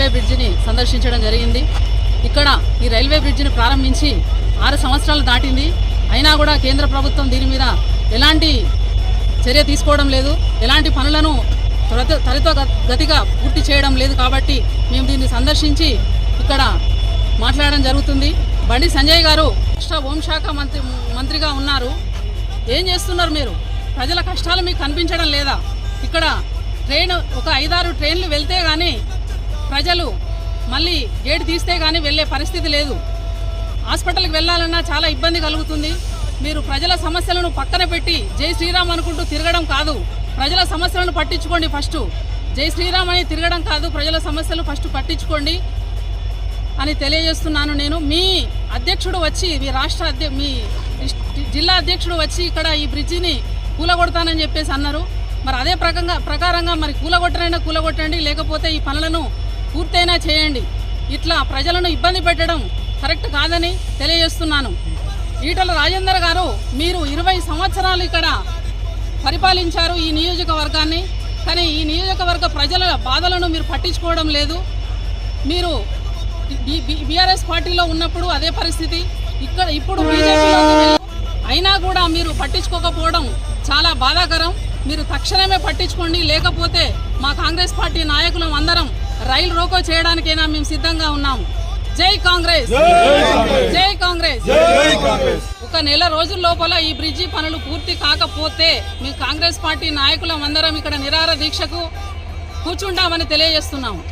Railway బ్రిడ్జిని సందర్శించడం జరిగింది. ఇక్కడ ఈ రైల్వే బ్రిడ్జిని ప్రారంభించి 6 సంవత్సరాలు దాటింది. అయినా కూడా కేంద్ర ప్రభుత్వం దీని మీద ఎలాంటి చర్య తీసుకోవడం లేదు, ఎలాంటి పనులను త్వరితగతిగా పూర్తి చేయడం లేదు. కాబట్టి మేము దీన్ని సందర్శించి ఇక్కడ మాట్లాడడం జరుగుతుంది. బండి సంజయ్ గారు రాష్ట్ర హోంశాఖ మంత్రిగా ఉన్నారు. ఏం చేస్తున్నారు మీరు? ప్రజల కష్టాలు మీకు కనిపించడం లేదా? ఇక్కడ ట్రైన్ ఒక 5-6 ట్రైన్లు వెళ్తే కానీ ప్రజలు మళ్ళీ గేట్ తీస్తే కానీ వెళ్ళే పరిస్థితి లేదు. హాస్పిటల్కి వెళ్ళాలన్నా చాలా ఇబ్బంది కలుగుతుంది. మీరు ప్రజల సమస్యలను పక్కన పెట్టి జై శ్రీరామ్ అనుకుంటూ తిరగడం కాదు, ప్రజల సమస్యలను పట్టించుకోండి. ఫస్ట్ జై శ్రీరామ్ అని తిరగడం కాదు, ప్రజల సమస్యలు ఫస్ట్ పట్టించుకోండి అని తెలియజేస్తున్నాను. నేను మీ అధ్యక్షుడు వచ్చి మీ జిల్లా అధ్యక్షుడు వచ్చి ఇక్కడ ఈ బ్రిడ్జిని కూలగొడతానని చెప్పేసి అన్నారు. మరి అదే ప్రకారంగా మరి కూలగొట్టండి, లేకపోతే ఈ పనులను పూర్తయినా చేయండి. ఇట్లా ప్రజలను ఇబ్బంది పెట్టడం కరెక్ట్ కాదని తెలియజేస్తున్నాను. ఈటల రాజేందర్ గారు, మీరు 20 సంవత్సరాలు ఇక్కడ పరిపాలించారు ఈ నియోజకవర్గాన్ని. కానీ ఈ నియోజకవర్గ ప్రజల బాధలను మీరు పట్టించుకోవడం లేదు. మీరు బీఆర్ఎస్ పార్టీలో ఉన్నప్పుడు అదే పరిస్థితి, ఇప్పుడు బీజేపీలో అయినా కూడా మీరు పట్టించుకోకపోవడం చాలా బాధాకరం. మీరు తక్షణమే పట్టించుకోండి, లేకపోతే మా కాంగ్రెస్ పార్టీ నాయకులం అందరం రైలు రోకో చేయడానికైనా మేము సిద్ధంగా ఉన్నాము. జై కాంగ్రెస్, జై కాంగ్రెస్. ఒక నెల రోజుల లోపల ఈ బ్రిడ్జి పనులు పూర్తి కాకపోతే మీ కాంగ్రెస్ పార్టీ నాయకులం అందరం ఇక్కడ నిరాహార దీక్షకు కూర్చుంటామని తెలియజేస్తున్నాము.